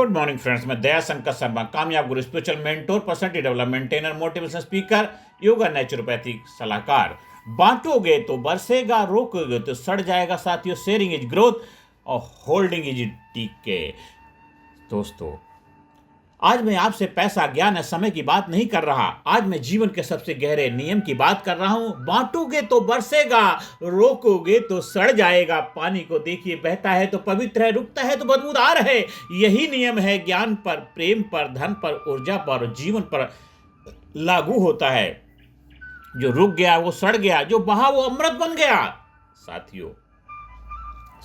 Good morning friends, मैं दया शंकर शर्मा, कामयाब गुरु, spiritual mentor, personality development trainer, motivation speaker, yoga naturopathic सलाहकार। बांटोगे तो बरसेगा, रोकोगे तो सड़ जाएगा। साथियों, शेयरिंग इज ग्रोथ और होल्डिंग इज डीके। दोस्तों, आज मैं आपसे पैसा, ज्ञान या समय की बात नहीं कर रहा। आज मैं जीवन के सबसे गहरे नियम की बात कर रहा हूं। बांटोगे तो बरसेगा, रोकोगे तो सड़ जाएगा। पानी को देखिए, बहता है तो पवित्र है, रुकता है तो बदबूदार है। यही नियम है ज्ञान पर, प्रेम पर, धन पर, ऊर्जा पर और जीवन पर लागू होता है। जो रुक गया वो सड़ गया, जो बहा वो अमृत बन गया। साथियों,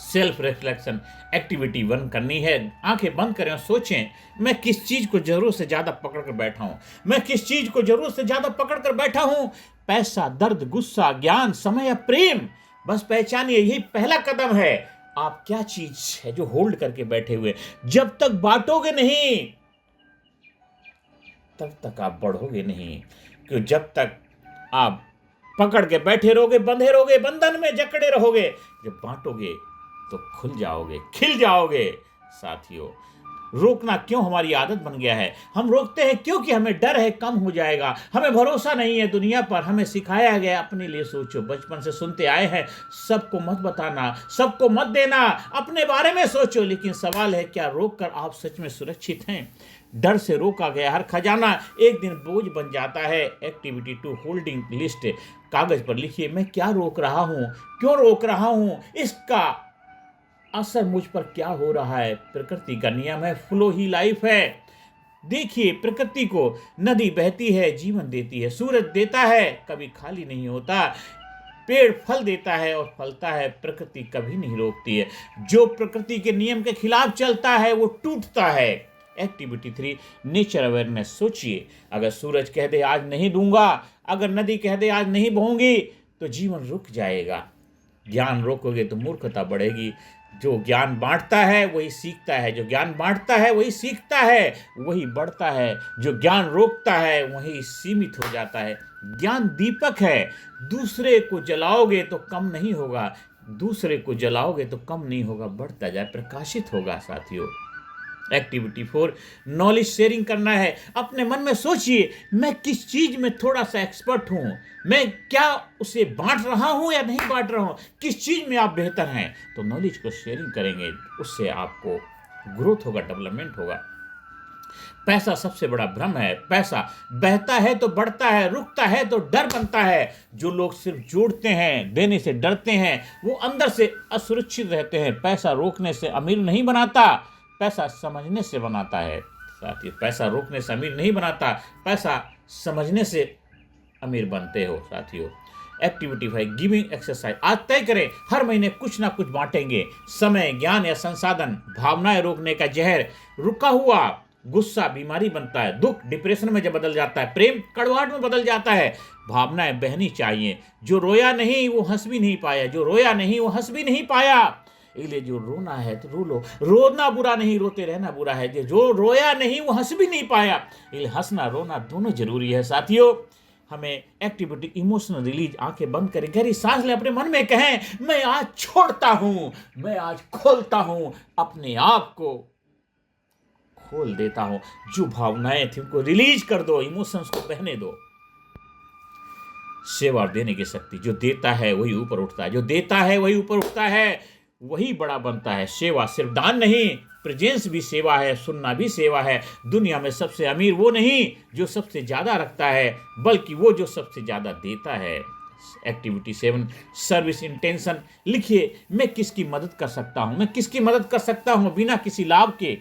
सेल्फ रिफ्लेक्शन एक्टिविटी 1 करनी है। आंखें बंद करें और सोचें, मैं किस चीज को जरूरत से ज्यादा पकड़ कर बैठा हूं। मैं किस चीज को जरूरत से ज्यादा पकड़ कर बैठा हूं। पैसा, दर्द, गुस्सा, ज्ञान, समय या प्रेम। बस पहचानिए, यही पहला कदम है। आप क्या चीज है जो होल्ड करके बैठे हुए। जब तक बांटोगे नहीं, तब तक आप बढ़ोगे नहीं। क्यों? जब तक आप पकड़ के बैठे रहोगे, बंधे रहोगे, बंधन में जकड़े रहोगे। जब बांटोगे तो खुल जाओगे, खिल जाओगे। साथियों, रोकना क्यों हमारी आदत बन गया है? हम रोकते हैं क्योंकि हमें डर है कम हो जाएगा, हमें भरोसा नहीं है दुनिया पर। हमें सिखाया गया अपने लिए सोचो। बचपन से सुनते आए हैं, सबको मत बताना, सबको मत देना, अपने बारे में सोचो। लेकिन सवाल है, क्या रोक कर आप सच में सुरक्षित हैं? डर से रोका गया हर खजाना एक दिन बोझ बन जाता है। Activity 2, holding list. कागज पर लिखिए, मैं क्या रोक रहा हूं, क्यों रोक रहा हूं, इसका असर मुझ पर क्या हो रहा है। प्रकृति का नियम है, फ्लो ही लाइफ है। देखिए प्रकृति को, नदी बहती है, जीवन देती है, सूरज देता है, कभी खाली नहीं होता। पेड़ फल देता है और फलता है, प्रकृति कभी नहीं रोकती है। जो प्रकृति के नियम के खिलाफ चलता है वो टूटता है। Activity 3, nature awareness. सोचिए, अगर सूरज कह दे आज नहीं दूंगा, अगर नदी कह दे आज नहीं बहूंगी, तो जीवन रुक जाएगा। ज्ञान रोकोगे तो मूर्खता बढ़ेगी। जो ज्ञान बांटता है वही सीखता है, जो ज्ञान बांटता है वही सीखता है, वही बढ़ता है। जो ज्ञान रोकता है वही सीमित हो जाता है। ज्ञान दीपक है, दूसरे को जलाओगे तो कम नहीं होगा, दूसरे को जलाओगे तो कम नहीं होगा, बढ़ता जाए, प्रकाशित होगा। साथियों, एक्टिविटी 4, नॉलेज शेयरिंग करना है। अपने मन में सोचिए, मैं किस चीज में थोड़ा सा एक्सपर्ट हूं, मैं क्या उसे बांट रहा हूं या नहीं बांट रहा हूं, किस चीज में आप बेहतर हैं। तो नॉलेज को शेयरिंग करेंगे, उससे आपको ग्रोथ होगा, डेवलपमेंट होगा। पैसा सबसे बड़ा भ्रम है। पैसा बहता है तो बढ़ता है, रुकता है तो डर बनता है। जो लोग सिर्फ जोड़ते हैं, देने से डरते हैं, वो अंदर से असुरक्षित रहते हैं। पैसा रोकने से अमीर नहीं बनाता, पैसा समझने से बनाता है। साथियों, पैसा रोकने से अमीर नहीं बनाता, पैसा समझने से अमीर बनते हो। साथियों, एक्टिविटी 5, गिविंग एक्सरसाइज। आज तय करें, हर महीने कुछ ना कुछ बांटेंगे। समय, ज्ञान या संसाधन। भावनाएं रोकने का जहर। रुका हुआ गुस्सा बीमारी बनता है, दुख डिप्रेशन में जब बदल जाता है, प्रेम कड़वाहट में बदल जाता है। भावनाएं बहनी चाहिए। जो रोया नहीं वो हंस भी नहीं पाया, जो रोया नहीं वो हंस भी नहीं पाया। इसलिए जो रोना है तो रो लो। रोना बुरा नहीं, रोते रहना बुरा है। जो रोया नहीं वो हंस भी नहीं पाया, इसलिए हंसना रोना दोनों जरूरी है। साथियों, हमें एक्टिविटी इमोशनल रिलीज। आंखें बंद करें, गहरी सांस लें, अपने मन में कहें, मैं आज छोड़ता हूं, मैं आज खोलता हूं, अपने आप को खोल देता हूं। जो भावनाएं थी उनको रिलीज कर दो, इमोशंस को बहने दो। सेवा देने की शक्ति। जो देता है वही ऊपर उठता है, जो देता है वही ऊपर उठता है, वही बड़ा बनता है। सेवा सिर्फ दान नहीं, प्रेजेंस भी सेवा है, सुनना भी सेवा है। दुनिया में सबसे अमीर वो नहीं जो सबसे ज्यादा रखता है, बल्कि वो जो सबसे ज्यादा देता है। Activity 7, service intention. लिखिए, मैं किसकी मदद कर सकता हूं, मैं किसकी मदद कर सकता हूं बिना किसी लाभ के।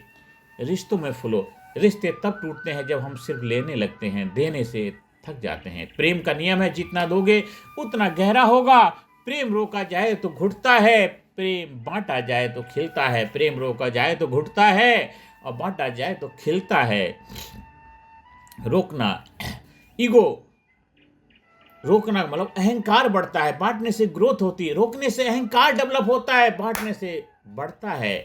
रिश्तों में फ्लो। रिश्ते तब टूटते हैं जब हम सिर्फ लेने लगते हैं, देने से थक जाते हैं। प्रेम का नियम है, जितना दोगे उतना गहरा होगा। प्रेम रोका जाए तो घुटता है, प्रेम बांटा जाए तो खिलता है। प्रेम रोका जाए तो घुटता है और बांटा जाए तो खिलता है। रोकना, ईगो। रोकना मतलब अहंकार बढ़ता है, बांटने से ग्रोथ होती है। रोकने से अहंकार डेवलप होता है, बांटने से बढ़ता है।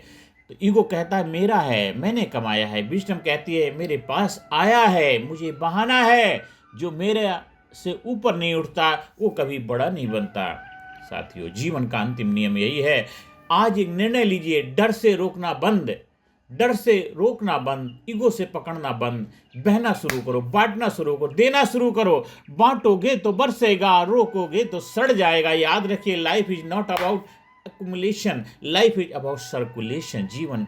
तो ईगो कहता है मेरा है, मैंने कमाया है। विजडम कहती है मेरे पास आया है, मुझे बहाना है। जो मेरे से ऊपर नहीं उठता वो कभी बड़ा नहीं बनता। साथियों, जीवन का अंतिम नियम यही है। आज एक निर्णय लीजिए, डर से रोकना बंद। डर से रोकना बंद, ईगो से पकड़ना बंद, बहना शुरू करो, बांटना शुरू करो, देना शुरू करो। बांटोगे तो बरसेगा, रोकोगे तो सड़ जाएगा। याद रखिए, life is not about accumulation, life is about circulation. जीवन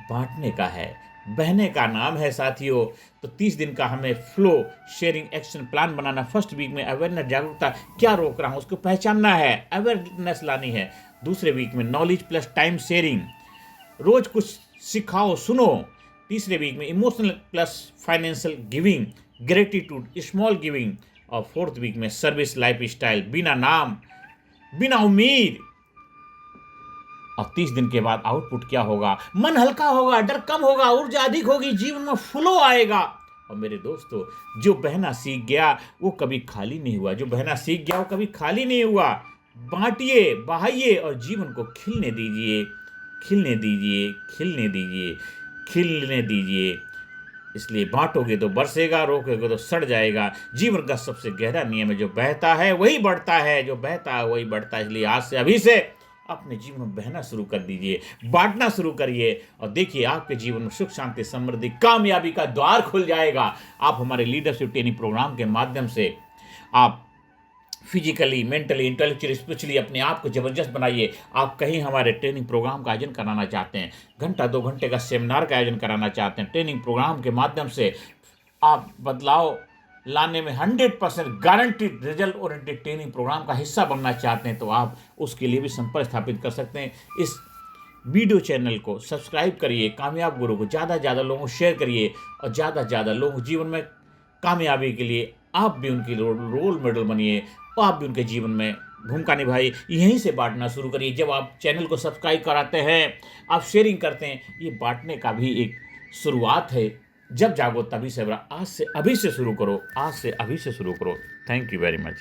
बांटने का है, बहने का नाम है साथियों। तो 30 दिन का हमें फ्लो शेयरिंग एक्शन प्लान बनाना। फर्स्ट वीक में अवेयरनेस, जागरूकता, क्या रोक रहा हूँ उसको पहचानना है, अवेयरनेस लानी है। दूसरे वीक में नॉलेज प्लस टाइम शेयरिंग, रोज कुछ सिखाओ, सुनो। तीसरे वीक में emotional plus financial giving, gratitude, small giving. और फोर्थ वीक में सर्विस लाइफ स्टाइल, बिना नाम, बिना उम्मीद। और 30 दिन के बाद आउटपुट क्या होगा? मन हल्का होगा, डर कम होगा, ऊर्जा अधिक होगी, जीवन में फ्लो आएगा। और मेरे दोस्तों, जो बहना सीख गया वो कभी खाली नहीं हुआ। जो बहना सीख गया वो कभी खाली नहीं हुआ। बांटिए, बहाइए और जीवन को खिलने दीजिए, खिलने दीजिए, खिलने दीजिए, खिलने दीजिए। इसलिए बांटोगे तो बरसेगा, रोकोगे तो सड़ जाएगा। जीवन का सबसे गहरा नियम है, जो बहता है वही बढ़ता है, जो बहता है वही बढ़ता है। इसलिए आज से, अभी से अपने जीवन में बहना शुरू कर दीजिए, बांटना शुरू करिए और देखिए आपके जीवन में सुख, शांति, समृद्धि, कामयाबी का द्वार खुल जाएगा। आप हमारे लीडरशिप ट्रेनिंग प्रोग्राम के माध्यम से आप फिजिकली, मेंटली, इंटेलेक्चुअली, स्पिरिचुअली अपने आप को जबरदस्त बनाइए। आप कहीं हमारे ट्रेनिंग प्रोग्राम का आयोजन कराना चाहते हैं, घंटा 2 घंटे का सेमिनार का आयोजन कराना चाहते हैं, ट्रेनिंग प्रोग्राम के माध्यम से आप बदलाव लाने में 100% guaranteed result oriented training program का हिस्सा बनना चाहते हैं, तो आप उसके लिए भी संपर्क स्थापित कर सकते हैं। इस वीडियो चैनल को सब्सक्राइब करिए, कामयाब गुरु को ज़्यादा से ज़्यादा लोगों को शेयर करिए और ज़्यादा से ज़्यादा लोगों जीवन में कामयाबी के लिए आप भी उनकी रोल मॉडल बनिए और आप भी उनके जीवन में भूमिका निभाइए। यहीं से बांटना शुरू करिए। जब आप चैनल को सब्सक्राइब कराते हैं, आप शेयरिंग करते हैं, ये बांटने का भी एक शुरुआत है। जब जागो तभी से, आज से अभी से शुरू करो, आज से अभी से शुरू करो। Thank you very much.